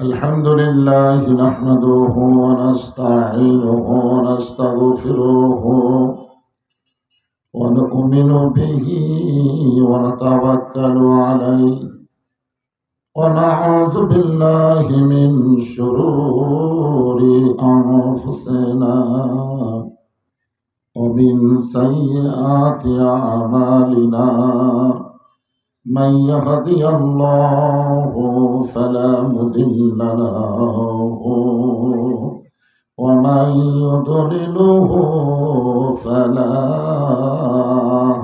الحمد لله نحمده ونستعينه ونستغفره ونؤمن به ونتوكل عليه ونعوذ بالله من شرور أنفسنا ومن سيئات أعمالنا من يهدي الله فلا مضل له ومن يضلله فلا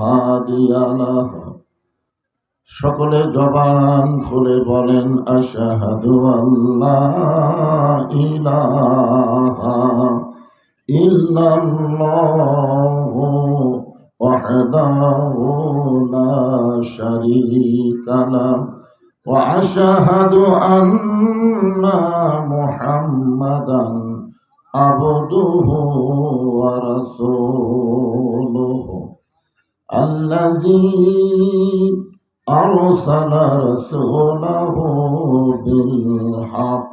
هادي له সকলে জবান খুলে বলেন আশহাদু আল্লা ইলাহা ইল্লাল্লাহু وحده لا شريك له وأشهد أن محمدا عبده ورسوله الذي أرسل رسوله بالحق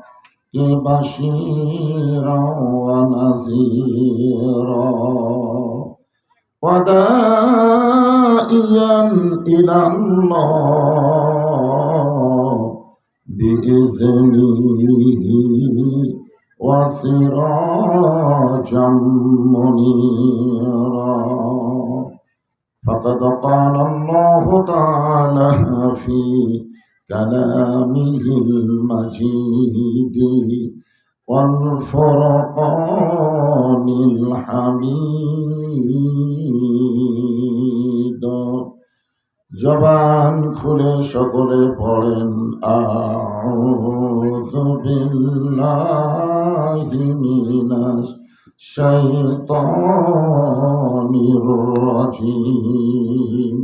بشيرا ونذيرا وداعيا إلى الله بإذنه وسراجا منيرا فقد قال الله تعالى في كلامه المجيد والفرقان الحميد জবান খুলে সকলে পড়েন আউযু বিল্লাহি মিনাশ শাইতানির রাজীম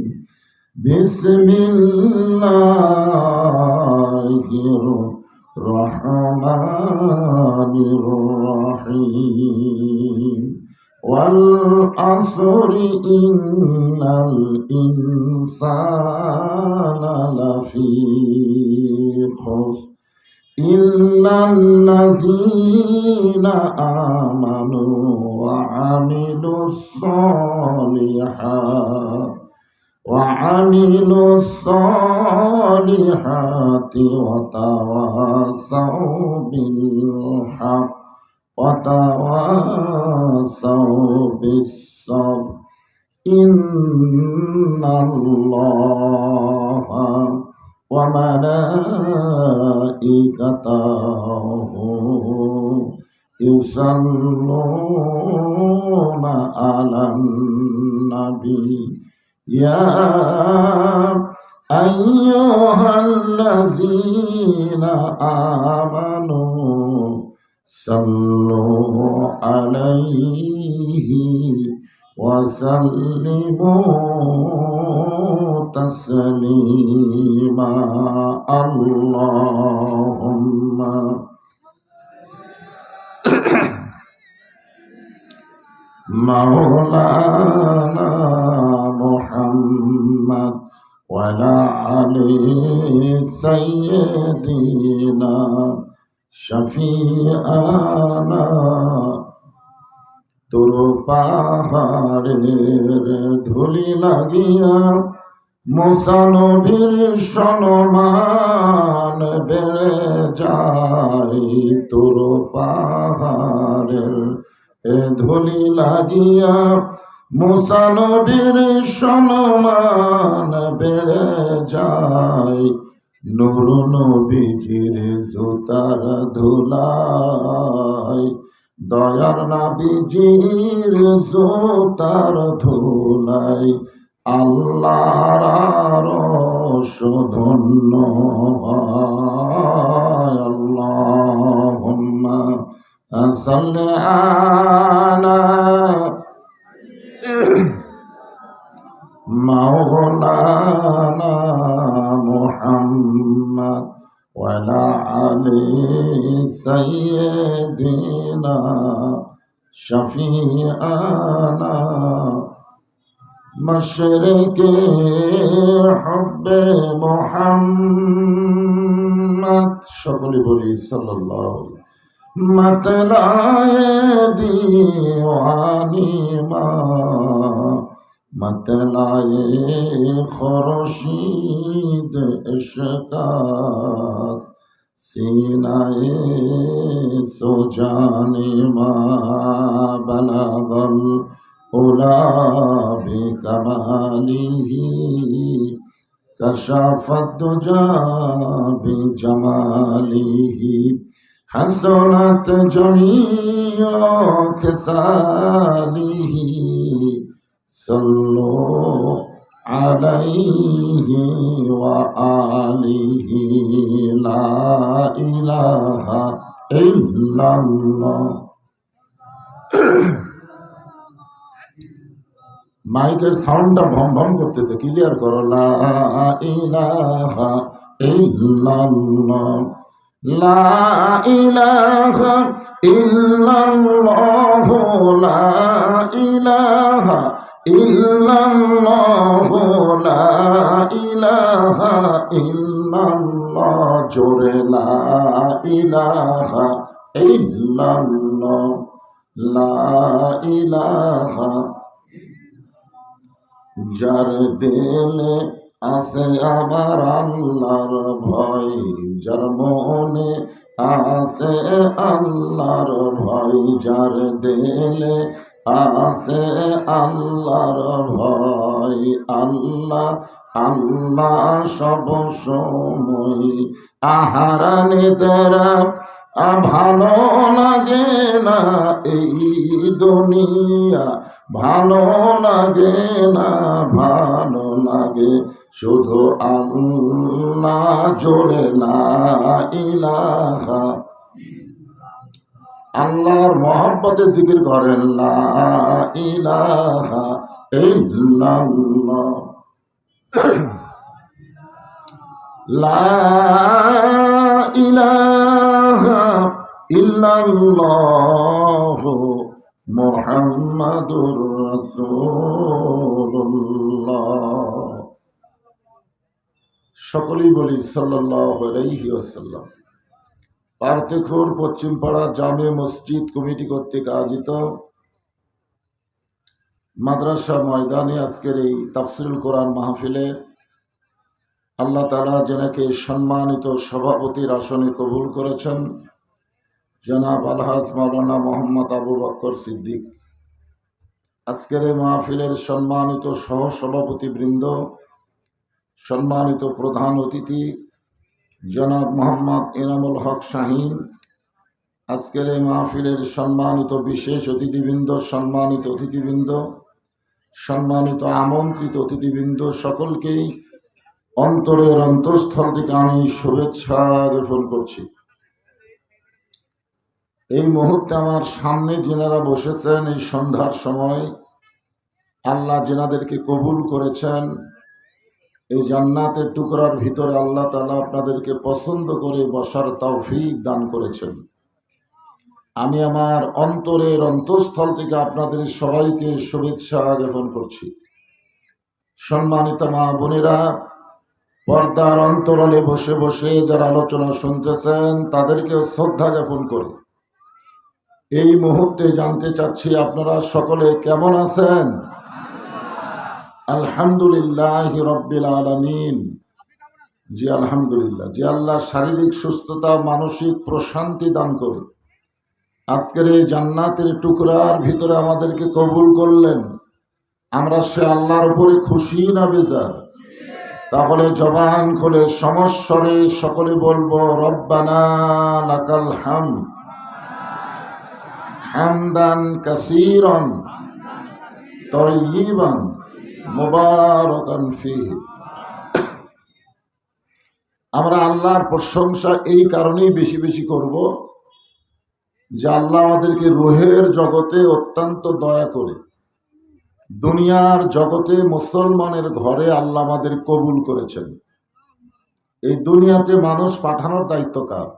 বিসমিল্লাহির الرحمن الرحيم والعصر إن الإنسان لفي خسر إلا الذين آمنوا وعملوا الصالحات وتواصوا بالحق وتواصوا بالصبر إن الله وملائكته يصلون على النبي يا أيها الذين آمنوا صلوا عليه وسلموا تسليما اللهم مولانا محمد وعلى علي سيدنا شفيعنا তোর পাহাড়ের ধুলি লাগিয়া মুসা নবীর সম্মান বেড়ে যায় তোর পাহাড়ের ধুলি লাগিয়া মুসা নবীর সম্মান বেড়ে যায় নূর নবীজির জুতার ধুলাই দয়ার নবীজির জুতার ধুলাই আল্লাহর আরশ ধন্য হয় আল্লাহুম্মা সাল্লি আলা مولانا محمد وعلى آله سيدنا شفيعنا मशरिके हुब्बे मोहम्मद সকলে বলি সাল্লাল্লাহু मतलाए दीवानी मतलाए खुर्शीद इश्कास सीनाए सुजानी बलगल उला बिकमालिही कशफत दुजा बिजमालिही हसनत जमीया खिसालिही सल्लो अलैहि व आलिही ला इलाहा इल्लल्लाह। মাইকের সাউন্ডটা ভম ভম করতেছে, ক্লিয়ার করো। লা ইলাহা ইল্লাল্লাহ, লা ইলাহা ইল্লাল্লাহ, লা ইলাহা ইল্লাল্লাহ, লা ইলাহা ইল্লাল্লাহ। জোরে লা ইলাহা ইল্লাল্লাহ, লা ইলাহা। যার দিলে আছে আমার আল্লাহর ভয়, যার মনে আছে আল্লাহর ভয়, যার দিলে আছে আল্লাহর ভয়, আল্লাহ আল্লাহ সব সময়। আহারানিদের ভালো লাগে না এই দুনিয়া, ভালো লাগে না, ভালো লাগে শুধু আল্লাহ। জোরে লা ইলাহা। আল্লাহর মহব্বতে জিকির করেন লা ইলাহা ইল্লাল্লাহ, লা ইলাহা ইল্লাল্লাহ মুহাম্মাদুর রাসূলুল্লাহ। সকলেই বলি সাল্লাল্লাহু আলাইহি ওয়াসাল্লাম। পার্থক্যর পশ্চিমপাড়া জামে মসজিদ কমিটি কর্তৃক আয়োজিত মাদ্রাসা ময়দানে আজকের এই তাফসিরুল কোরআন মাহফিলে আল্লাহ তাআলা যেনাকে সম্মানিত সভাপতির আসনে কবুল করেছেন, জনাব আলহাজ মাওলানা মোহাম্মদ আবু বকর সিদ্দিক। আজকের এই মাহফিলের সম্মানিত সহসভাপতি বৃন্দ, সম্মানিত প্রধান অতিথি জনাব মোহাম্মদ এনামুল হক শাহীন, আজকের এই মাহফিলের সম্মানিত বিশেষ অতিথিবৃন্দ, সম্মানিত অতিথিবৃন্দ, সম্মানিত আমন্ত্রিত অতিথিবৃন্দ, সকলকেই অন্তরের অন্তঃস্থল থেকে আমি শুভেচ্ছা জ্ঞাপন করছি। এই মুহূর্তে আমার সামনে যেনারা বসেছেন, এই সন্ধ্যার সময় আল্লাহ যেনাদেরকে কবুল করেছেন, এই জান্নাতের টুকরার ভিতরে আল্লাহ তাআলা আপনাদেরকে পছন্দ করে বসার তৌফিক দান করেছেন। আমি আমার অন্তরের অন্তঃস্থল থেকে আপনাদের সবাইকে শুভেচ্ছা জ্ঞাপন করছি। সম্মানিত মা বোনেরা, পর্দার অন্তরালে বসে বসে যারা আলোচনা শুনতেছেন তাদেরকে শ্রদ্ধা জ্ঞাপন করে এই মুহূর্তে জানতে চাচ্ছি আপনারা সকলে কেমন আছেন? আলহামদুলিল্লাহ রাব্বিল আলামিন। জি আলহামদুলিল্লাহ। যে আল্লাহ শারীরিক সুস্থতা, মানসিক প্রশান্তি দান করে আজকের এই জান্নাতের টুকরার ভিতরে আমাদেরকে কবুল করলেন, আমরা সে আল্লাহর উপরে খুশি না বেজার? তাহলে জবান খুলে সমস্বরে সকলে বলবো রব্বানা লাকাল হামদ হামদান কাসীরান তাইয়িবান মুবারাকান ফীহি। আমরা আল্লাহর প্রশংসা এই কারণেই বেশি বেশি করব যে আল্লাহ আমাদেরকে রূহের জগতে অত্যন্ত দয়া করে দুনিয়ার জগতে মুসলমানের ঘরে আল্লাহ আমাদের কবুল করেছেন। এই দুনিয়াতে মানুষ পাঠানোর দায়িত্ব কার?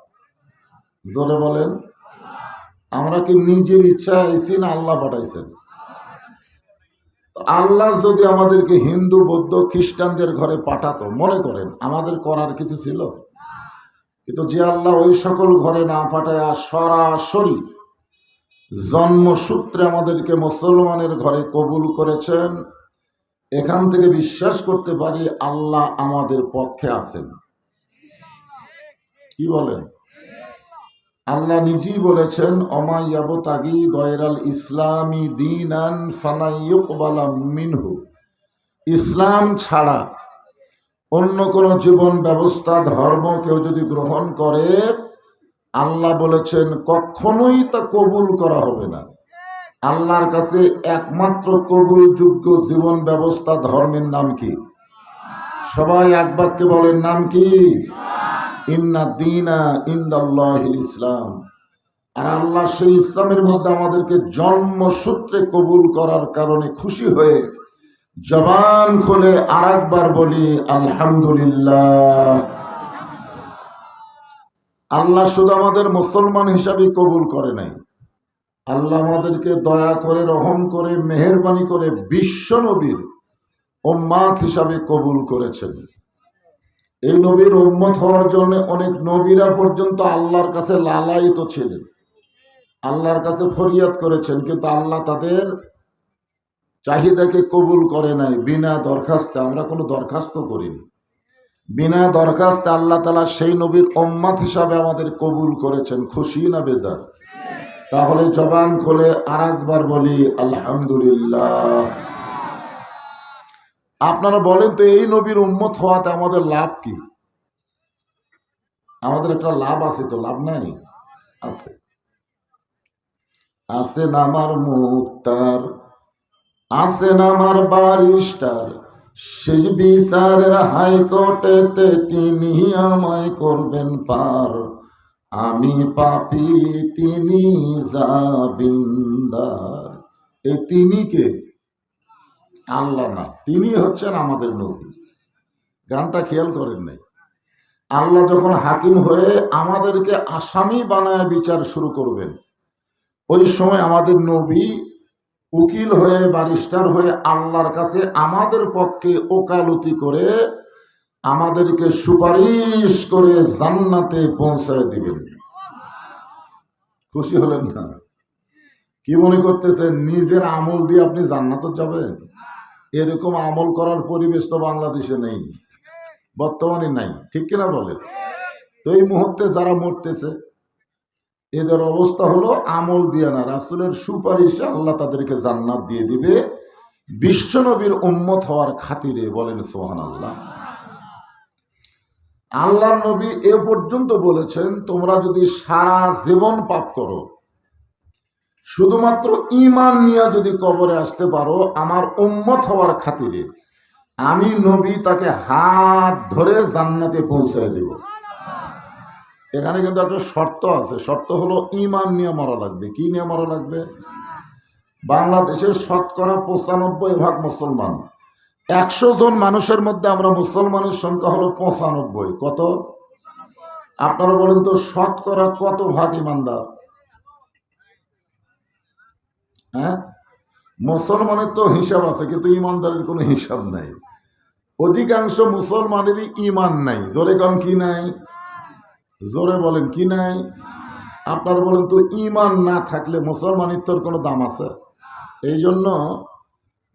জোরে বলেন। আমরা কি নিজের ইচ্ছা আইছি না আল্লাহ পাঠাইছেন? আল্লাহ যদি আমাদেরকে হিন্দু বৌদ্ধ খ্রিস্টানদের ঘরে পাঠাতো, মনে করেন আমাদের করার কিছু ছিল? কিন্তু যে আল্লাহ ওই সকল ঘরে না পাঠায় সরাসরি জন্মসূত্রে আমাদেরকে মুসলমানের ঘরে কবুল করেছেন, এখান থেকে বিশ্বাস করতে পারি আল্লাহ আমাদের পক্ষে আছেন। কি বলেন? আল্লাহ নিজেই বলেছেন, অমাইয়াবতাগি গয়রাল ইসলামী দীনান ফালা ইউকবালা মিনহু, ইসলাম ছাড়া অন্য কোন জীবন ব্যবস্থা ধর্ম কেউ যদি গ্রহণ করে, আল্লাহ বলেছেন কখনোই তা কবুল করা হবে না। আল্লাহর কাছে একমাত্র কবুলযোগ্য জীবন ব্যবস্থা ধর্মের নাম কি? সবাই এক বাক্যে বলেন, নাম কি? ইন্না দীনা ইনদাল্লাহিল ইসলাম। আর আল্লাহ সেই ইসলামের মধ্যে আমাদেরকে জন্মসূত্রে কবুল করার কারণে খুশি হয়ে জবান খুলে আরেকবার বলি আলহামদুলিল্লাহ। আল্লাহ শুধু আমাদের মুসলমান হিসাবে কবুল করে নাই, আল্লাহ আমাদেরকে দয়া করে, রহম করে, মেহেরবানি করে বিশ্ব নবীর উম্মাত হিসাবে কবুল করেছেন। এই নবীর উম্মত হওয়ার জন্য অনেক নবীরা পর্যন্ত আল্লাহর কাছে লালায়িত ছিলেন, আল্লাহর কাছে ফরিয়াদ করেছেন, কিন্তু আল্লাহ তাদের চাহিদাকে কবুল করে নাই। বিনা দরখাস্তে, আমরা কোনো দরখাস্ত করিনি, বিনা দরখাস্তে আল্লাহ তাআলা সেই নবীর উম্মত হিসাবে আমাদের কবুল করেছেন। খুশি না বেজার? তাহলে জবান খুলে আরেকবার বলি আলহামদুলিল্লাহ। আপনারা বলেন তো, এই নবীর উম্মত হওয়াতে আমাদের লাভ কি? আমাদের একটা লাভ আছে তো, লাভ নাই? আছে। আছেন আমার মুক্তার, আছেন আমার বারিস্টার, শেষ বিচারের হাইকোর্টেতে তিনি আমায় করবেন পার। আমি পাপী, তিনি জামিনদার। এই তিনি কে? আল্লাহ না, তিনি হচ্ছেন আমাদের নবী। গানটা খেয়াল করেন নাই? আল্লাহ যখন হাকিম হয়ে আমাদেরকে আসামি বানায় বিচার শুরু করবেন, ওই সময় আমাদের নবী উকিল হয়ে, ব্যারিস্টার হয়ে আল্লাহর কাছে আমাদের পক্ষে ওকালতি করে আমাদেরকে সুপারিশ করে জান্নাতে পৌঁছায় দিবেন। খুশি হলেন না? কি মনে করতেছেন নিজের আমল দিয়ে আপনি জান্নাতে যাবেন? এরকম আমল করার পরিবেশ তো বাংলাদেশে নেই, বর্তমানে নাই, ঠিক কিনা বলেন? তো এই মুহূর্তে যারা মরতেছে, এদের অবস্থা হলো আমল দিয়ে না, রাসূলের সুপারিশে আল্লাহ তাদেরকে জান্নাত দিয়ে দিবে, বিশ্বনবীর উম্মত হওয়ার খাতিরে। বলেন সুবহানাল্লাহ। আল্লাহর নবী এ পর্যন্ত বলেছেন, তোমরা যদি সারা জীবন পাপ করো, শুধুমাত্র ঈমান নিয়ে যদি কবরে আসতে পারো আমার উম্মত হওয়ার খাতিরে, আমি নবী তাকে হাত ধরে জান্নাতে পৌঁছায় দেব। এখানে কিন্তু একটা শর্ত আছে, শর্ত হলো ঈমান নিয়ে মরা লাগবে। কি নিয়ে মরা লাগবে? বাংলাদেশের শতকরা ৯৫% মুসলমান। ১০০ জন মানুষের মধ্যে আমরা মুসলমানের সংখ্যা হলো ৯৫। কত? আপনারা বলেন তো, শতকরা কত ভাগ ইমানদার? হ্যাঁ, মুসলমানের তো হিসাব আছে, কিন্তু ইমানদারের কোনো হিসাব নাই। অধিকাংশ মুসলমানেরই ঈমান নাই। জোরে কন কি নাই? জোরে বলেন কি নাই? আপনারা বলেন তো, ঈমান না থাকলে মুসলমানিত্বর কোনো দাম আছে? এই জন্য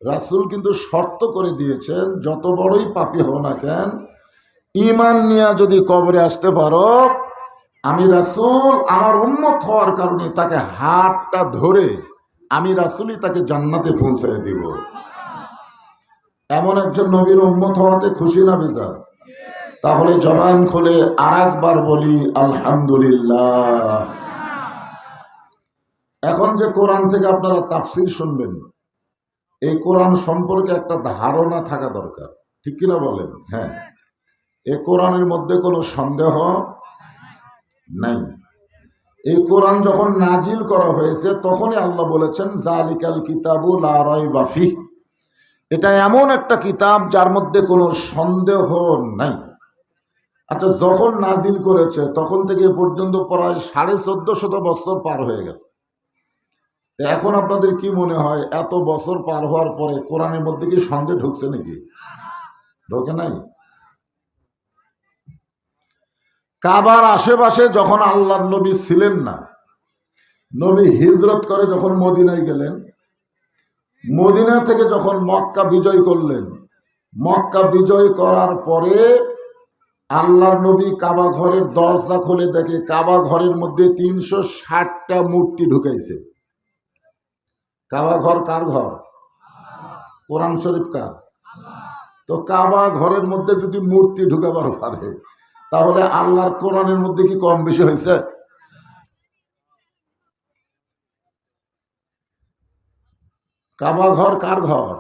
রাসূল কিন্তু শর্ত করে দিয়েছেন, যত বড়ই পাপী হও না কেন, ঈমান নিয়ে যদি কবরে আসতে পারো, আমি রাসূল আমার উম্মত হওয়ার কারণে তাকে হাতটা ধরে আমি রাসূলই তাকে জান্নাতে পৌঁছায় দিব। এমন একজন নবীর উম্মত হওয়াতে খুশি না বেজার? তাহলে জবান খুলে আরেকবার বলি আলহামদুলিল্লাহ। এখন যে কোরআন থেকে আপনারা তাফসীর শুনবেন, এই কোরআন সম্পর্কে একটা ধারণা থাকা দরকার, ঠিক কিনা বলেন? হ্যাঁ, এই কোরআনের মধ্যে কোনো সন্দেহ নাই। এই কোরআন যখন নাজিল করা হয়েছে, তখনই আল্লাহ বলেছেন জালিকাল কিতাবু লা রাইবা ফিহ, এটা এমন একটা কিতাব যার মধ্যে কোনো সন্দেহ নাই। আচ্ছা, যখন নাজিল করেছে তখন থেকে পর্যন্ত প্রায় ১৪৫০ বছর পার হয়ে গেছে। এখন আপনাদের কি মনে হয় এত বছর পার হওয়ার পরে কোরআনের মধ্যে কি সন্দেহ ঢুকছে নাকি? ঢোকে নাই। কাবার আশেপাশে যখন আল্লাহর নবী ছিলেন না, নবী হিজরত করে যখন মদিনায় গেলেন, মদিনা থেকে যখন মক্কা বিজয় করলেন, মক্কা বিজয় করার পরে আল্লাহর নবী কাবা ঘরের দরজা খুলে দেখে কাবা ঘরের মধ্যে 360টা মূর্তি ঢুকাইছে। কাবা ঘর কার ঘর? কোরআন শরীফ কার? তো কাবা ঘরের মধ্যে যদি মূর্তি ঢুকাবার পারে, তাহলে আল্লাহর কোরআনের মধ্যে কি কম বেশি হয়েছে? কাবা ঘর কার ঘর?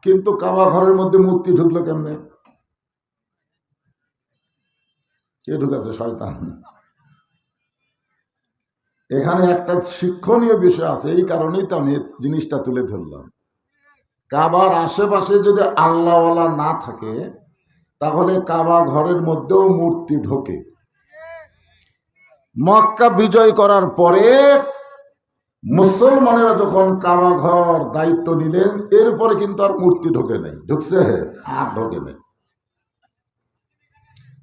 কিন্তু কাবা ঘরের মধ্যে মূর্তি ঢুকলো কেমনে? কে ঢুকাছে? শয়তান। এখানে একটা শিক্ষণীয় বিষয় আছে, এই কারণেই তো আমি জিনিসটা তুলে ধরলাম। কাবার আশেপাশে যদি আল্লাহওয়ালা না থাকে, তাহলে কাবা ঘরের মধ্যেও মূর্তি ঢোকে। মক্কা বিজয় করার পরে মুসলমানেরা যখন কাবা ঘর দায়িত্ব নিলেন, এরপরে কিন্তু আর মূর্তি ঢোকে নাই। ঢুকছে? আর ঢোকে নাই।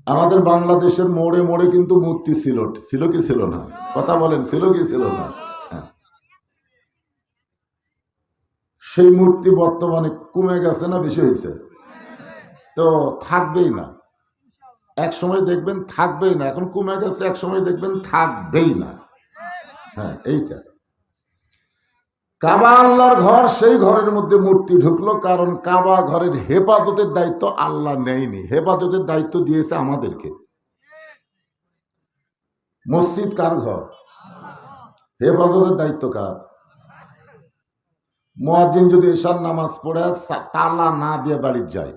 আমাদের বাংলাদেশের মোড়ে মোড়ে কিন্তু মূর্তি ছিল, ছিল কি ছিল না? কথা বলেন, ছিল কি ছিল না? হ্যাঁ। সেই মূর্তি বর্তমানে কমে গেছে না বেশি হয়েছে? তো থাকবেই না, এক সময় দেখবেন থাকবেই না। এখন কমে গেছে, এক সময় দেখবেন থাকবেই না। হ্যাঁ, এইটা কাবা আল্লাহর ঘর, সেই ঘরের মধ্যে মূর্তি ঢুকলো, কারণ কাবা ঘরের হেফাজতের দায়িত্ব আল্লাহ নেয়নি, হেফাজতের দায়িত্ব দিয়েছে আমাদেরকে। মসজিদ কার ঘর? হেফাজতের দায়িত্ব কার? মুয়াজ্জিন যদি এশার নামাজ পড়ে তালা না দিয়ে বাড়ি যায়,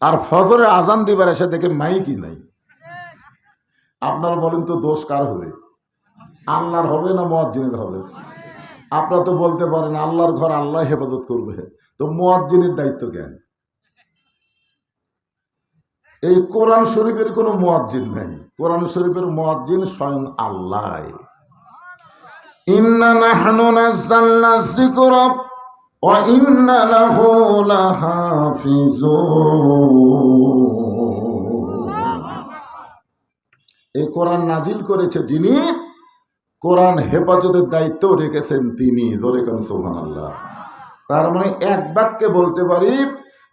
আর ফজরে আজান দিবার এসে দেখে মাইকই নাই, আপনারা বলেন তো দোষ কার হবে? আল্লাহর হবে না মুয়াজ্জিনের হবে? আপনারা তো বলতে পারেন আল্লাহর ঘর আল্লাহ হেফাজত করবে, তো মুয়াজ্জিনের দায়িত্ব কেন? এই কোরআন শরীফের কোনো মুয়াজ্জিন নাই, কোরআন শরীফের মুয়াজ্জিন স্বয়ং আল্লাহ। ইন্না নাহনু নাযালনা যিকরা ওয়া ইন্না লাহু লাহাফিজুন। এই কোরআন নাজিল করেছে যিনি, কোরআন হেফাজতের দায়িত্ব রেখেছেন তিনি। জোরে কোন সুবহানাল্লাহ। তার মানে এক বাক্যে বলতে পারি,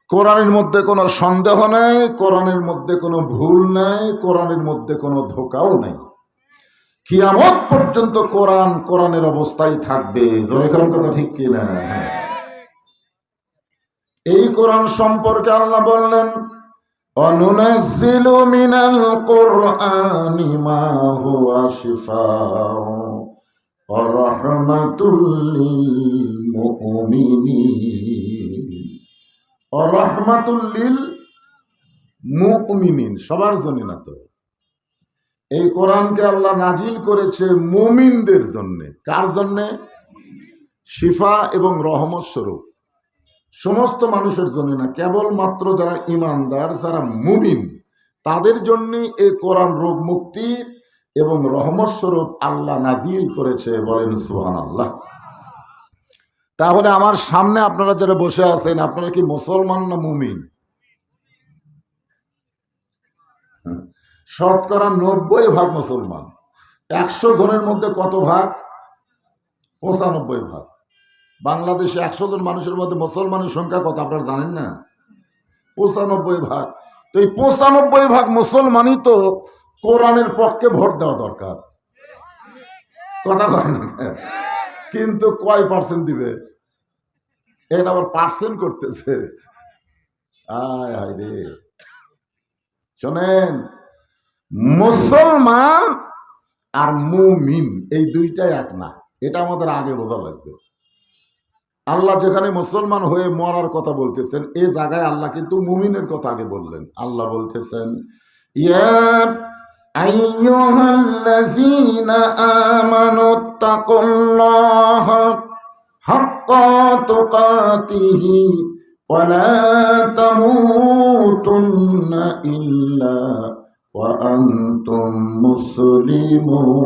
কোরআনের মধ্যে কোনো সন্দেহ নাই, কোরআনের মধ্যে কোনো ভুল নাই, কোরআনের মধ্যে কোনো ধোঁকাও নাই। কিয়ামত পর্যন্ত কোরআন কোরআনের অবস্থায় থাকবে। জোরে কোন কথা ঠিক কিনা? এই কোরআন সম্পর্কে আল্লাহ বললেন, অনুনাজ্জিলু মিনাল কুরআনি মা হুয়া শিফাউ ওয়া রাহমাতুল লিল মুমিনিন ওয়া রাহমাতুল লিল মুমিনিন। সবার জন্য না তো, এই কোরআনকে আল্লাহ নাজিল করেছে মুমিনদের জন্য। কার জন্য? শিফা এবং রহমত স্বরূপ, সমস্ত মানুষের জন্য না, কেবলমাত্র যারা ইমানদার, যারা মুমিন, তাদের জন্যই এই কোরআন রোগ মুক্তি এবং রহমত স্বরূপ আল্লাহ নাজিল করেছে। বলেন সুবহানাল্লাহ। তাহলে আমার সামনে আপনারা যারা বসে আছেন, আপনারা কি মুসলমান না মুমিন? শতকরা 90% মুসলমান। 100 জনের মধ্যে কত ভাগ? 95 ভাগ। বাংলাদেশে 100 জন মানুষের মধ্যে মুসলমানের সংখ্যা কত আপনারা জানেন না? 95 ভাগ। তো এই 95 ভাগ মুসলমানই তো কোরআনের পক্ষে ভোট দেওয়া দরকার। কথা কয় না? কিন্তু কয় পার্সেন্ট দিবে? এটা আবার পার্সেন্ট করতেছে। আয় হায় রে। শোনেন, মুসলমান আর মুমিন এই দুইটাই এক না, এটা আমাদের আগে বোঝা লাগবে। আল্লাহ যেখানে মুসলমান হয়ে মরার কথা বলতেছেন, এই জায়গায় আল্লাহ কিন্তু মুমিনের কথা আগে বললেন। আল্লাহ বলতেছেন, ইয়া আইয়ুহাল্লাযীনা আমানুত্তাকুল্লাহা হাক্কা তুকাতিহি ওয়া লা তামুতুন্না ইল্লা ওয়া আনতুম মুসলিমুন।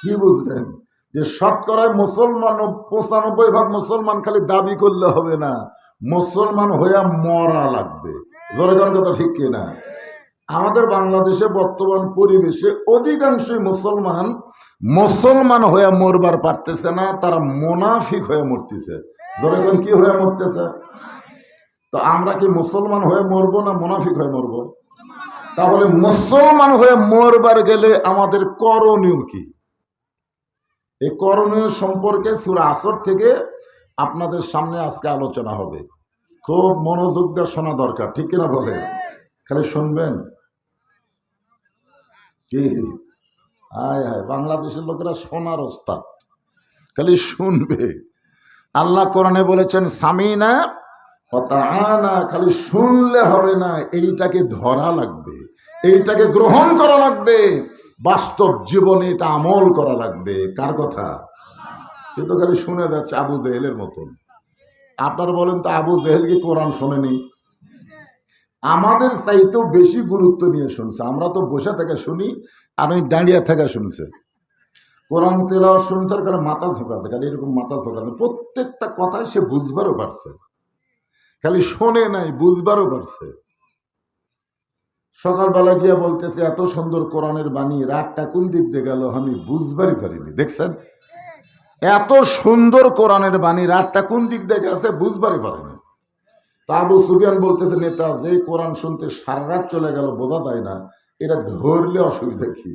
কি বুঝলেন? যে শতকরায় মুসলমান 95% মুসলমান খালি দাবি করলে হবে না, মুসলমান হইয়া মরা লাগবে। জনগণ কথা ঠিক কিনা? আমাদের বাংলাদেশে বর্তমান পরিবেশে অধিকাংশই মুসলমান হয়ে মরবার পারতেছে না, তারা মুনাফিক হয়ে মরতেছে। জনগণ কি হয়ে মরতেছে? তো আমরা কি মুসলমান হয়ে মরবো না মুনাফিক হয়ে মরবো? তাহলে মুসলমান হয়ে মরবার গেলে আমাদের করণীয় কি? এই করণীয় সম্পর্কে সূরা আসর থেকে আপনাদের সামনে আজকে আলোচনা হবে। খুব মনোযোগ দিয়ে শোনা দরকার, ঠিক কিনা বলে? খালি শুনবেন কি? হায় হায়, বাংলাদেশের লোকেরা শোনার ওস্তাদ, খালি শুনবে। আল্লাহ কোরআনে বলেছেন সামিনা ওয়া তাআনা, খালি শুনলে হবে না, এইটাকে ধরা লাগবে, এইটাকে গ্রহণ করা লাগবে, বাস্তব জীবনে এটা আমল করা লাগবে। কার কথা? কিন্তু খালি শুনে যাচ্ছে আবু জেহেলের মতন। আপনারা বলেন তো, আবু জেহেল কি কোরআন শোনেনি? আমাদের চাইতেও বেশি গুরুত্ব নিয়ে শুনছে। আমরা তো বসে থেকে শুনি, আর ওই দাঁড়িয়ে থেকে শুনছে। কোরআন তেলাওয়াত শুনছে, আর খালি মাথা ঝোঁকাছে, খালি এরকম মাথা ঝোঁকাছে। প্রত্যেকটা কথাই সে বুঝবারও পারছে, খালি শোনে নাই, বুঝবারও পারছে। সকালবেলা গিয়া বলতেছে এত সুন্দর কোরআনের বাণী, রাতটা কোন দিক দিয়ে গেল আমি বুঝবারই পারিনি। দেখছেন, এত সুন্দর কোরআনের বাণী, রাতটা কোন দিক দিয়ে গেছে বুঝবারই পারেনি। তা আবু সুফিয়ান বলতেছে, নেতা যে কোরআন শুনতে সারা রাত চলে গেল বোঝা যায় না, এটা ধরলে অসুবিধা কি?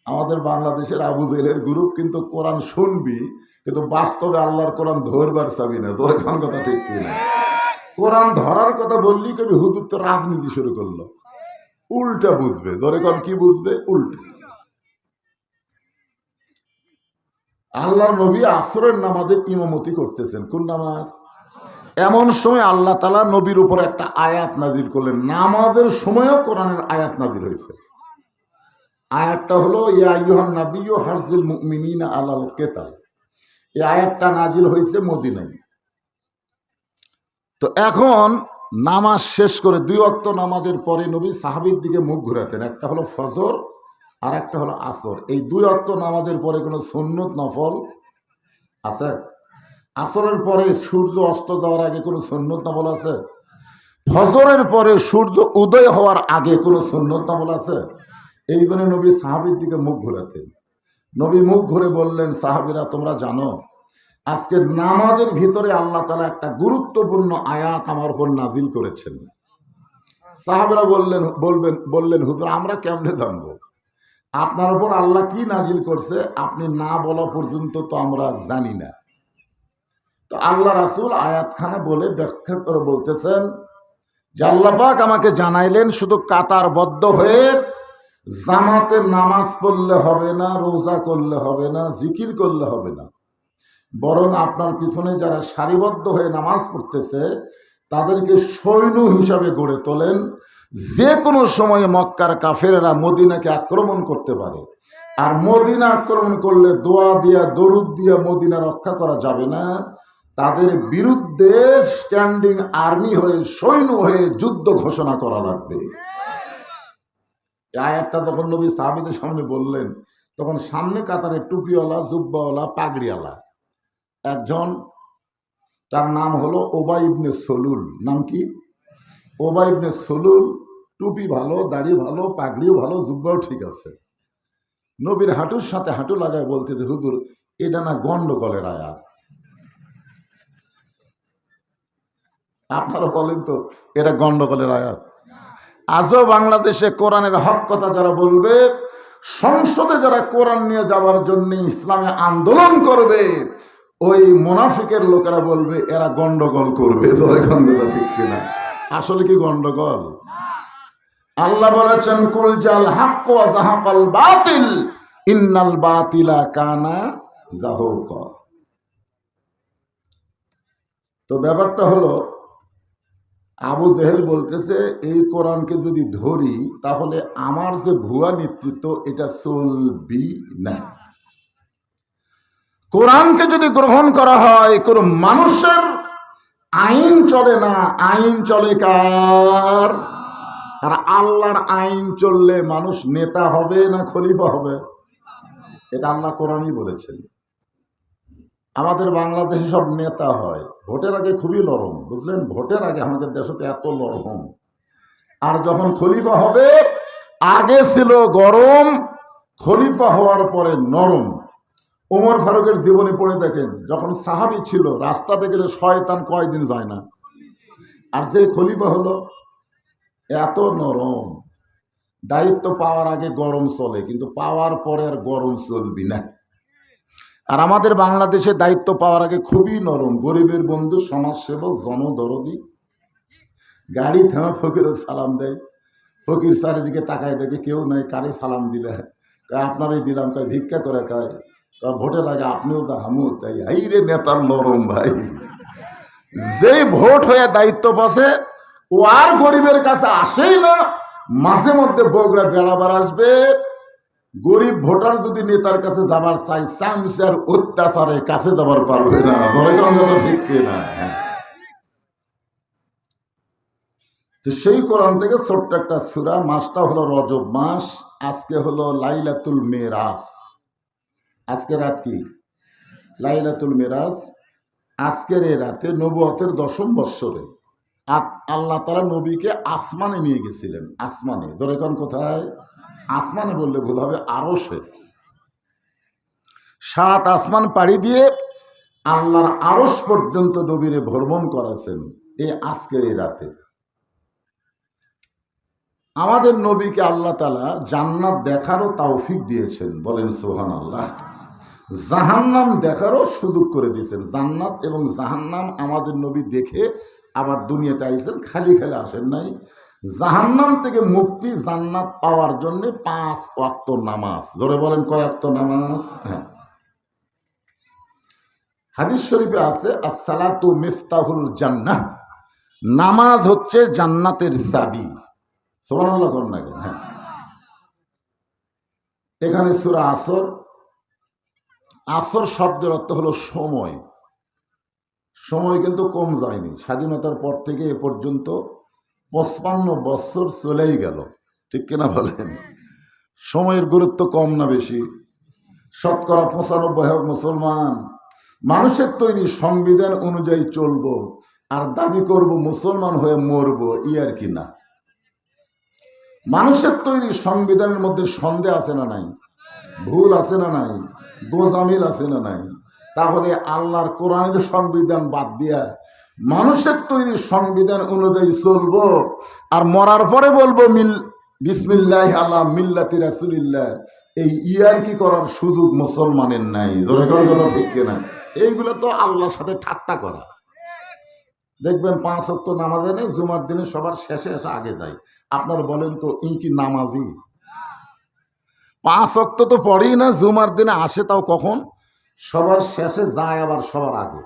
আমাদের বাংলাদেশের আবু জেহেলের গ্রুপ কিন্তু কোরআন শুনবি, কিন্তু বাস্তবে আল্লাহর কোরআন ধরবার চাবি না। তোর এখন কথা ঠিক কিনা? কোরআন ধরার কথা বললি কবি হুজুর তো রাজনীতি শুরু করলো, উল্টা বুঝবে। ধরে কোন কি বুঝবে? উল্টা। আল্লাহর নবী আসরের নামাজের ইমামতি করতেছেন। কোন নামাজ? এমন সময় আল্লাহ তাআলা নবীর উপর একটা আয়াত নাজিল করলেন। নামাজের সময়ও কোরআনের আয়াত নাজিল হয়েছে। আয়াতটা হলো ইয়া আইয়ুহান নাবিয়্যু হারজিল মুমিনিনা আলাল কিতাল। এই আয়াতটা নাজিল হয়েছে মদিনায়। তো এখন নামাজ শেষ করে 2 ওয়াক্ত নামাজের পরে নবী সাহাবীর দিকে মুখ ঘুরাতেন। একটা হলো ফজর আর একটা হলো আসর। এই 2 ওয়াক্ত নামাজের পরে কোনো সুন্নত নফল আছে? আসরের পরে সূর্য অস্ত যাওয়ার আগে কোনো সুন্নত নফল আছে? ফজরের পরে সূর্য উদয় হওয়ার আগে কোনো সুন্নত নফল আছে? এই জন্য নবী সাহাবীর দিকে মুখ ঘুরাতেন। নবী মুখ ঘুরে বললেন, সাহাবীরা তোমরা জানো আজকে নামাজের ভিতরে আল্লাহ তাআলা একটা গুরুত্বপূর্ণ আয়াত আমার উপর নাজিল করেছেন। সাহাবীরা বললেন হুজুর আমরা কেমনে জানবো আপনার উপর আল্লাহ কি নাজিল করছে? আপনি না বলা পর্যন্ত তো আমরা জানি না। তো আল্লাহ রাসূল আয়াতখানা বলে ব্যাখ্যা করে বলতেছেন যে আল্লাহ পাক আমাকে জানাইলেন শুধু কাতারবদ্ধ হয়ে জামাতে নামাজ পড়লে হবে না, রোজা করলে হবে না, জিকির করলে হবে না, বরং আপনার পিছনে যারা সারিবদ্ধ হয়ে নামাজ পড়তেছে তাদেরকে সৈন্য হিসাবে গড়ে তোলেন। যে কোনো সময়ে মক্কার কাফেরেরা মদিনাকে আক্রমণ করতে পারে, আর মদিনা আক্রমণ করলে দোয়া দিয়া দরুদ দিয়া মদিনা রক্ষা করা যাবে না। তাদের বিরুদ্ধে স্ট্যান্ডিং আর্মি হয়ে, সৈন্য হয়ে যুদ্ধ ঘোষণা করা লাগবে। আয়াতটা তখন নবী সাহাবীদের সামনে বললেন, তখন সামনে কাতারে টুপিওয়ালা, জুব্বাওয়ালা, পাগড়িওয়ালা একজন, তার নাম হলো ওবাই ইবনে সলুল। নাম কি? ওবাই ইবনে সলুল। টুপি ভালো, দাড়ি ভালো, পাগড়িও ভালো, জুব্বাও ঠিক আছে। নবীর হাঁটুর সাথে হাঁটু লাগায় বলতে যে হুজুর এটা না গন্ডগোলের আয়াত। আপনারা বলেন তো এটা গন্ডগোলের আয়াত? আজও বাংলাদেশে কোরআনের হক কথা যারা বলবে, সংসদে যারা কোরআন নিয়ে যাওয়ার জন্য ইসলামে আন্দোলন করবে, ওই মুনাফিকের লোকেরা বলবে এরা গন্ডগোল করবে। গন্ডগোল ঠিক কিনা? আসলে কি গন্ডগোল? আল্লাহ বলেছেন কুল জাল হক ওয়া যাহাকাল বাতিল ইন্নাল বাতিলা কানা যাহুকা। তো ব্যাপারটা হলো আবু জেহেল বলতেছে এই কোরআনকে যদি ধরি তাহলে আমার যে ভুয়া নেতৃত্ব এটা চলবি না। কোরআনকে যদি গ্রহণ করা হয় কোন মানুষের আইন চলে না, আইন চলে কার? আর আল্লাহর আইন চললে মানুষ নেতা হবে না খলিফা হবে? এটা আল্লাহ কোরআনই বলেছেন। আমাদের বাংলাদেশে সব নেতা হয় ভোটের আগে খুবই নরম, বুঝলেন? ভোটের আগে আমাদের দেশে এত নরম, আর যখন খলিফা হবে আগে ছিল গরম, খলিফা হওয়ার পরে নরম। ওমর ফারুকের জীবনী পড়ে দেখেন, যখন সাহাবী ছিল রাস্তাতে গেলে শয়তান কয়দিন যায় না, আর যে খলিফা হলো এত নরম। দায়িত্ব পাওয়ার আগে গরম চলে, কিন্তু পাওয়ার পরে আর গরম চলবি না। আর আমাদের বাংলাদেশে দায়িত্ব পাওয়ার আগে খুবই নরম, গরিবের বন্ধু, সমাজসেবক, জনদরদি। গাড়ি থামা ফকিরও সালাম দেয়, ফকির চারিদিকে তাকায় দেখে কেউ নাই, কারে সালাম দিলে আপনারই দিলাম, কয় ভিক্ষা করে, কয় ভোটের আগে আপনিও তা আমিও তাই। এই রে নেতার নরম ভাই, যেই ভোট হয়ে দায়িত্ব পাশে ও আর গরিবের কাছে আসেই না। মাঝে মধ্যে বগুড়া বেড়াবার আসবে, গরিব ভোটার যদি নেতার কাছে যাবার চাই চামচার অত্যাচারে কাছে যাবার পারবে না। ঠিক কিনা? তো সেই কোরআন থেকে ছোট্ট একটা সূরা, মাসটা হলো রজব মাস, আজকে হলো লাইলাতুল মেরাজ। আজকে রাত কি? লাইলাতুল মেরাজ। আজকের এই রাতে নবুয়তের 10ম বৎসরে আল্লাহ তাআলা নবীকে আসমানে নিয়ে গেছিলেন। আসমানে, ধরে কোন কোথায়? আসমানে বললে ভুল হবে, আরশে। 7 আসমান পাড়ি দিয়ে আল্লাহর আরশ পর্যন্ত নবীরে ভ্রমণ করেছেন এই আজকের এই রাতে। আমাদের নবীকে আল্লাহ তাআলা জান্নাত দেখারও তৌফিক দিয়েছেন, বলেন সুবহানাল্লাহ। জাহান্নাম দেখারও সুযোগ করে দিয়েছেন। জান্নাত এবং জাহান্নাম আমাদের নবী দেখে আবার দুনিয়াতে আইছেন, খালি খালি আসেন নাই। জাহান্নাম থেকে মুক্তি, জান্নাত পাওয়ার জন্য 5 ওয়াক্ত নামাজ। ধরে বলেন কয় ওয়াক্ত নামাজ? হ্যাঁ, হাদিস শরীফে আছে as-সালাতু মিফতাহুল জান্নাহ, নামাজ হচ্ছে জান্নাতের চাবি। সুবহানাল্লাহ কোন না? হ্যাঁ, এখানে সূরা আসর, আসর শব্দের অর্থ হলো সময়। সময় কিন্তু কম যায়নি, স্বাধীনতার পর থেকে এ পর্যন্ত 55 বছর চলেই গেল, ঠিক কিনা বলেন? সময়ের গুরুত্ব কম না বেশি? শতকরা 95 মুসলমান। মানুষের তৈরি সংবিধান অনুযায়ী চলবো আর দাবি করব মুসলমান হয়ে মরবো, আর কি না? মানুষের তৈরি সংবিধানের মধ্যে সন্দেহ আছে না নাই? ভুল আছে না নাই? গোজামিল আছে না নাই? তাহলে আল্লাহর কোরআনের সংবিধান বাদ দিয়া মানুষের তৈরি সংবিধান অনুযায়ী চলবো আর মরার পরে বলবো বিসমিল্লাহ আলা মিল্লাতি রাসূলিল্লাহ, এই ইয়ারকি করার সুযোগ মুসলমানের নাই। ধরে কথা ঠিক কিনা? এইগুলো তো আল্লাহর সাথে ঠাট্টা করা। দেখবেন 5 ওয়াক্ত নামাজে নেই, জুমার দিনে সবার শেষে এসে আগে যায়। আপনার বলেন তো ই কি নামাজি? 5 ওয়াক্ত তো পড়েই না, জুমার দিনে আসে তাও কখন? সবার শেষে যায়, আবার সবার আগে।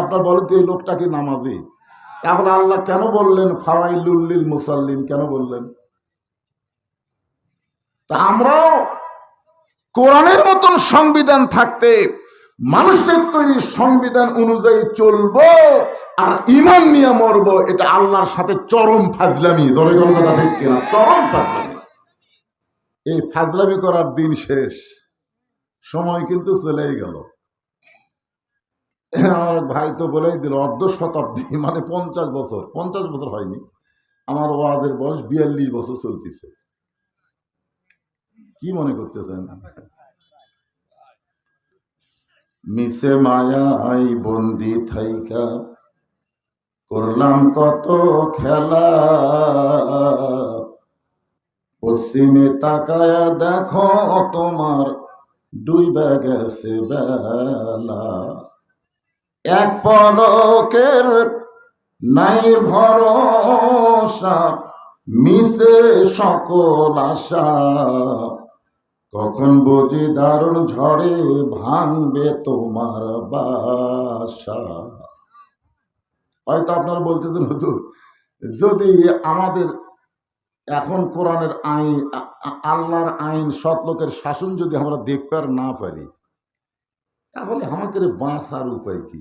আপনার বলেন তো এই লোকটা কি নামাজি? তাহলে আল্লাহ কেন বললেন ফাওয়াইলুল লিল মুসাল্লিন? কেন বললেন? তা আমরাও কোরআনের মতন সংবিধান থাকতে মানুষের তৈরি সংবিধান অনুযায়ী চলবো আর ঈমান নিয়ে মরবো, এটা আল্লাহর সাথে চরম ফাজলামি। ধরে কথা ঠিক কিনা? চরম ফাজলামি। এই ফাজলামি করার দিন শেষ, সময় কিন্তু চলেই গেল। আমার ভাই তো বলেই দিল অর্ধ শতাব্দী, মানে 50 বছর। 50 বছর হয়নি, আমার ওয়াজের বয়স 42 বছর চলতেছে। কি মনে করতেছেন? মিশে মায়াই বন্দি থাইকা করলাম কত খেলা, পশ্চিমে তাকায়া দেখো তোমার ডুইবা গেছে বেলা, এক পলকের নাই ভরসা, মিশে সকল আশা, কখন বুঝি দারুণ ঝড়ে ভাঙবে তোমার বাসা। হয়তো আপনারা বলতেছেন হুজুর, যদি আমাদের এখন কোরআনের আইন, আল্লাহর আইন, সৎ লোকের শাসন যদি আমরা দেখতে আর না পারি, তাহলে আমাদের বাঁচার উপায় কি?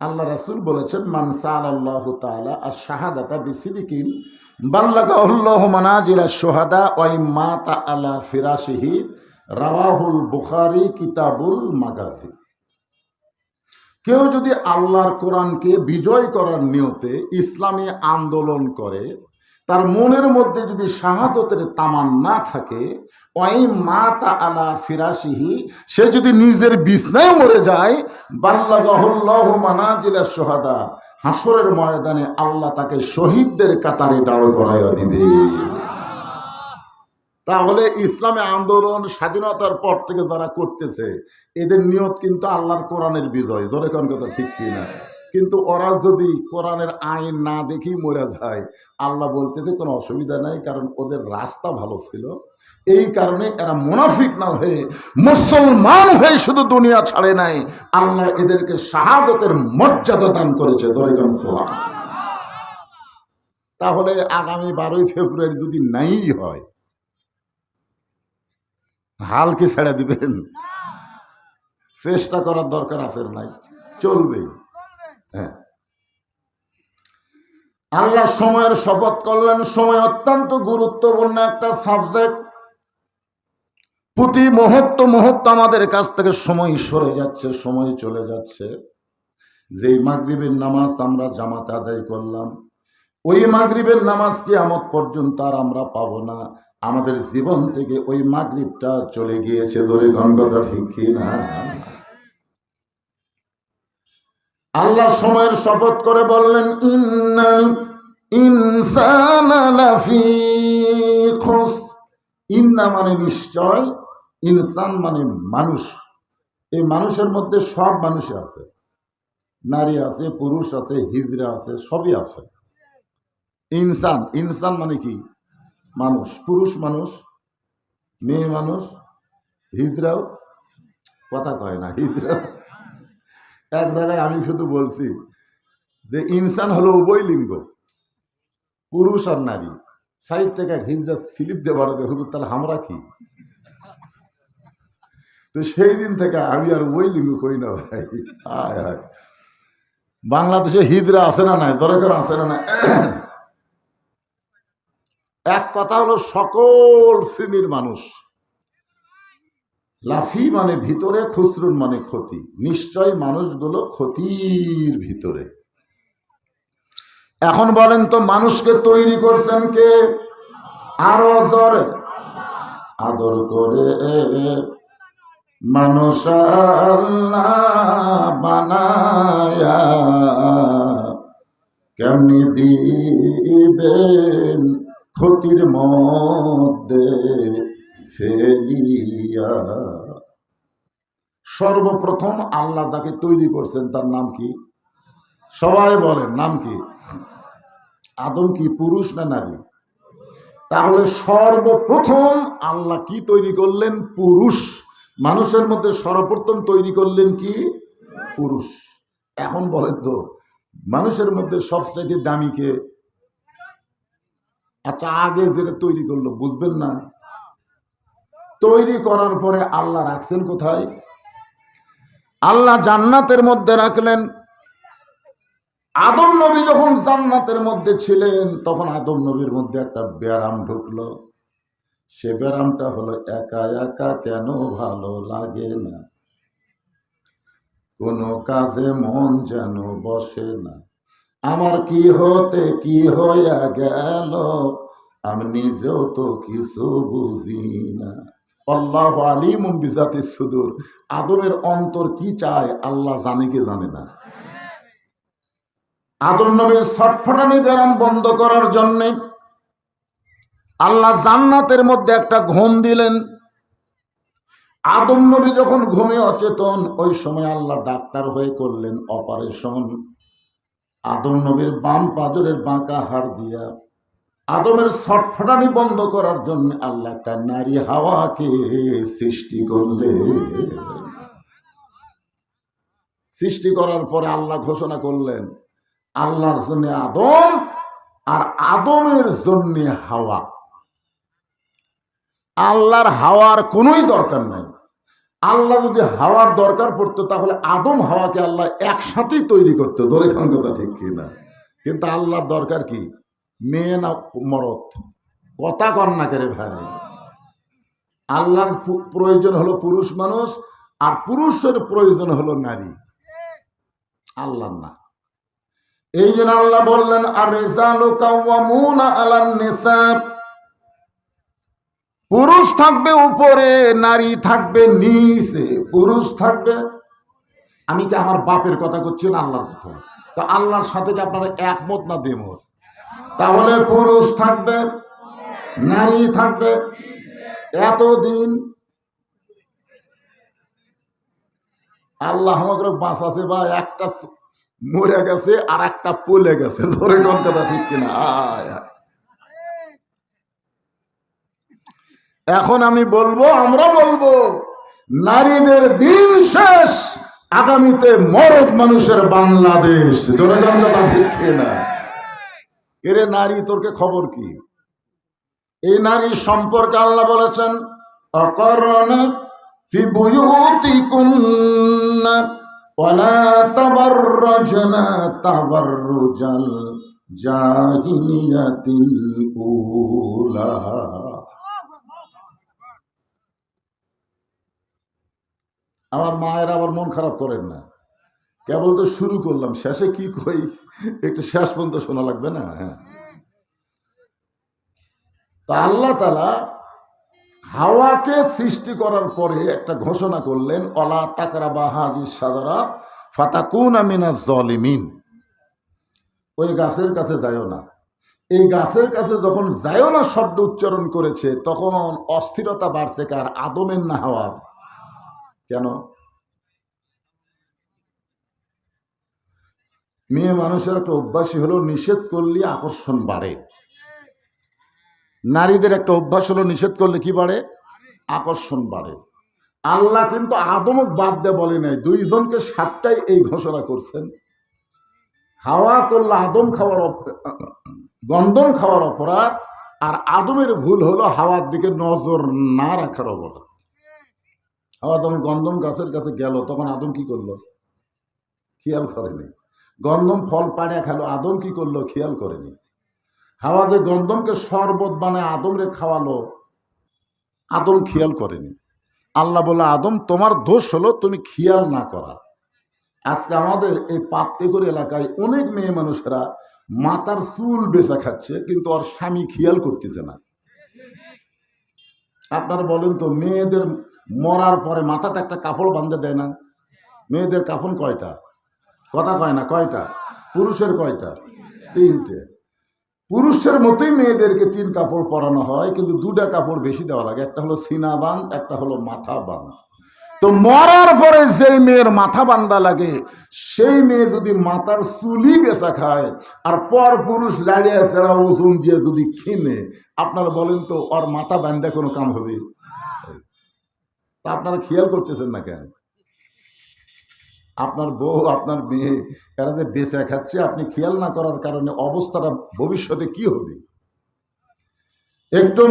আল্লাহ রাসূল বলেছেন, মান সাআলাল্লাহু তাআলা আশ-শাহাদাতা বিসিদিকিন বাল্লাগাহুল্লাহু মানাজিলাশ শুহাদা ওয়া মাতা আলা ফিরাশিহি, রাওয়াহুল বুখারী কিতাবুল মাগাজি। কেউ যদি আল্লাহর কোরআনকে বিজয় করার নিয়তে ইসলামী আন্দোলন করে, তার মনের মধ্যে যদি শাহাদতের তামান্না থাকে, ওয়াই মাতা আলা ফিরাশিহি, সে যদি নিজের বিছনায় মরে যায়, বাল্লাগাহুল্লাহু মানাজিলাশ শুহাদা, হাসরের ময়দানে আল্লাহ তাকে শহীদদের কাতারে দাঁড় করাইয়া দিবে। তাহলে ইসলামী আন্দোলন স্বাধীনতার পর থেকে যারা করতেছে, এদের নিয়ত কিন্তু আল্লাহর কোরআনের বিজয়। জোরে কোন কথা ঠিক কিনা? কিন্তু ওরা যদি কোরআনের আইন না দেখেই মরে যায়, আল্লাহ বলতেছে কোনো অসুবিধা নাই, কারণ ওদের রাস্তা ভালো ছিল। এই কারণে এরা মুনাফিক না হয়ে মুসলমান হয়ে শুধু দুনিয়া ছাড়ে নাই, আল্লাহ এদেরকে শাহাদতের মর্যাদা দান করেছে। জোরে কোন সুবহানাল্লাহ। তাহলে আগামী 12ই ফেব্রুয়ারি যদি নাই হয়, হাল কি ছেড়ে দিবেন? চেষ্টা করার দরকার আছে নাই? চলবে। হ্যাঁ, আল্লাহ সময়ের শপথ করলেন। সময় অত্যন্ত গুরুত্বপূর্ণ একটা সাবজেক্ট। প্রতি মুহূর্ত আমাদের কাছ থেকে সময় সরে যাচ্ছে, সময় চলে যাচ্ছে। যেই মাগরিবের নামাজ আমরা জামাতে আদায় করলাম, ওই মাগরিবের নামাজ কিয়ামত পর্যন্ত আর আমরা পাবো না। আমাদের জীবন থেকে ওই মাগরিবটা চলে গিয়েছে। ধরে গণগতা ঠিক কিনা? আল্লাহ সময়ের শপথ করে বললেন, ইন্নাল ইনসানা লাফি খুস। ইন্না মানে নিশ্চয়, ইনসান মানে মানুষ। এই মানুষের মধ্যে সব মানুষই আছে, নারী আছে, পুরুষ আছে, হিজড়া আছে, সবই আছে। ইনসান, ইনসান মানে কি? মানুষ। পুরুষ মানুষ, মেয়ে মানুষ, হিজড়াও, কথা কয় না হিজড়াও। এক জায়গায় আমি শুধু বলছি যে ইনসান হলো উভয় লিঙ্গ, পুরুষ আর নারী। সাইড থেকে এক হিজড়া স্লিপ দিয়ে বাড়াতে, হুজুর তাহলে আমরা কি? তো সেই দিন থেকে আমি আর ওই লিঙ্গ কই না ভাই। হায় হায়, বাংলাদেশে হিজড়া আছে না নাই? দরকার আছে না নাই? এক কথা হলো সকল শ্রেণীর মানুষ। লাফি মানে ভিতরে, খুসরুন মানে ক্ষতি। নিশ্চয় মানুষগুলো ক্ষতির ভিতরে। এখন বলেন তো, মানুষকে তৈরি করছেন কে? আরো জোরে। আদর করে মানুষ আল্লাহ বানায়া, কেমনি দিবেন ক্ষতির মধ্যে ফেলিয়া। সর্বপ্রথম আল্লাহ যাকে তৈরি করছেন তার নাম কি? সবাই বলেন, নাম কি? আদম কি পুরুষ না নারী? তাহলে সর্বপ্রথম আল্লাহ কি তৈরি করলেন? পুরুষ। মানুষের মধ্যে সর্বপ্রথম তৈরি করলেন কি? পুরুষ। এখন বলেন তো, মানুষের মধ্যে সবচাইতে দামি কে? আচ্ছা, আগে যেটা তৈরি করলো বুঝবেন না? তৈরি করার পরে আল্লাহ রাখছেন কোথায়? আল্লাহ জান্নাতের মধ্যে রাখলেন। আদম নবী যখন জান্নাতের মধ্যে ছিলেন, তখন আদম নবীর মধ্যে একটা ব্যারাম ঢুকলো। সে ব্যারামটা হলো, একা একা কেন ভালো লাগে না, কোনো কাজে মন যেন বসে না, আমার কি হতে কি হইয়া গেল, আমি নিজেও তো কিছু বুঝি না। আল্লাহু আলিমুম বিজাতিস সুদূর। আদমের অন্তর কি চায় আল্লাহ জানে কি জানে না? আদম নবীর ছটফটানি ব্যারাম বন্ধ করার জন্য আল্লাহ জান্নাতের মধ্যে একটা ঘুম দিলেন। আদম নবী যখন ঘুমে অচেতন, ওই সময় আল্লাহ ডাক্তার হয়ে করলেন অপারেশন। আদম নবীর বাম পাজরের বাঁকা হাড় দিয়া আদমের ছটফটানি বন্ধ করার জন্য আল্লাহ একটা নারী হাওয়াকে সৃষ্টি করলেন। সৃষ্টি করার পরে আল্লাহ ঘোষণা করলেন, আল্লাহর জন্য আদম আর আদমের জন্য হাওয়া। আল্লাহর হাওয়ার কোনোই দরকার নাই। আল্লাহ যদি হাওয়ার দরকার পড়তো তাহলে আদম হাওয়াকে আল্লাহ একসাথেই তৈরি করতো, ধরে খান কথা ঠিক কিনা? কিন্তু আল্লাহর দরকার কি? মেয়ে না মরদ? কথা কন না করে ভাই। আল্লাহর প্রয়োজন হলো পুরুষ মানুষ, আর পুরুষের প্রয়োজন হলো নারী, আল্লাহ না। এই জন্য আল্লাহ বললেন আর রিজালু কাওয়ামুনা আলান নিসা, পুরুষ থাকবে উপরে, নারী থাকবে নিচে। পুরুষ থাকবে, আমি কি আমার বাপের কথা করছি না আল্লাহর কথা? তো আল্লাহর সাথে কি আপনারা একমত না দ্বিমত? তাহলে পুরুষ থাকবে, নারী থাকবে। এতদিন আল্লাহ আমাকে বাঁচাছে বা একটা মরে গেছে আর একটা পলে গেছে, ধরে কোন কথা ঠিক কিনা? এখন আমি বলবো, আমরা বলবো নারীদের দিন শেষ, আগামীতে মরদ মানুষের বাংলাদেশ, ধরে কোন কথা ঠিক কিনা? এরে নারী, তোরকে খবর কি? এই নারী সম্পর্কে আল্লাহ বলেছেন অকরনা ফি বুয়ুতিকুন্না ওয়ালা তাবাররাজনা তাবাররুজাল জাহিলিয়াতিল উলা। আমার মায়ের আবার মন খারাপ করেন না, কেবল তো শুরু করলাম, শেষে কি কই একটু শেষ পর্যন্ত শোনা লাগবে না? হ্যাঁ, তো আল্লাহ তাআলা হাওয়াকে সৃষ্টি করার পরে একটা ঘোষণা করলেন অলা তাকরাবা হাযিস শাজারা ফাতাকুনা মিনাজ জালিমিন। ওই গাছের কাছে যাইও না। এই গাছের কাছে যখন যাইও না শব্দ উচ্চারণ করেছে, তখন অস্থিরতা বাড়ছে কার? আদমের না হাওয়ার? কেন? মেয়ে মানুষের একটা অভ্যাসই হলো নিষেধ করলে আকর্ষণ বাড়ে। নারীদের একটা অভ্যাস হলো নিষেধ করলে কি বাড়ে? আকর্ষণ বাড়ে। আল্লাহ কিন্তু আদমক বাদ দিয়ে বলে নাই, দুইজনকে সাতটাই এই ঘোষণা করছেন। হাওয়া করলে আদম খাওয়ার গন্ধম খাওয়ার অপরাধ, আর আদমের ভুল হলো হাওয়ার দিকে নজর না রাখার অপরাধ। হাওয়া যখন গন্ধম গাছের কাছে গেল, তখন আদম কি করলো? খেয়াল করেনি। গন্ধম ফল পাড়িয়া খেলো, আদম কি করলো? খেয়াল করেনি। হাওয়া যে গন্ধমকে শরবত বানায় আদমরে খাওয়ালো, আদম খেয়াল করেনি। আল্লাহ বলে আদম তোমার দোষ হলো তুমি খেয়াল না করা। আজকে আমাদের এই পাত্তেকর এলাকায় অনেক মেয়ে মানুষেরা মাথার চুল বেচা খাচ্ছে, কিন্তু ওর স্বামী খেয়াল করতেছে না। আপনারা বলেন তো, মেয়েদের মরার পরে মাথাতে একটা কাপড় বাঁধে দেয় না? মেয়েদের কাফন কয়টা? কথা কয় না, কয়টা? পুরুষের কয়টা? তিনটে। পুরুষের মতোই মেয়েদেরকে তিন কাপড় পরানো হয়, কিন্তু দুটা কাপড় বেশি দেওয়া লাগে, একটা হলো সিনা বাঁধ, একটা হলো মাথা বাঁধ। তো মরার পরে যেই মেয়ের মাথা বান্ধা লাগে, সেই মেয়ে যদি মাথার চুলি বেচা খায় আর পর পুরুষ লাড়িয়া ছাড়া ওজন দিয়ে যদি কিনে, আপনারা বলেন তো ওর মাথা বান্ধা কোনো কাম হবে? তা আপনারা খেয়াল করতেছেন না কেন? আপনার বউ, আপনার মেয়ে, এরা যে বেচা খাচ্ছে, আপনি খেয়াল না করার কারণে অবস্থাটা ভবিষ্যতে কি হবে একটু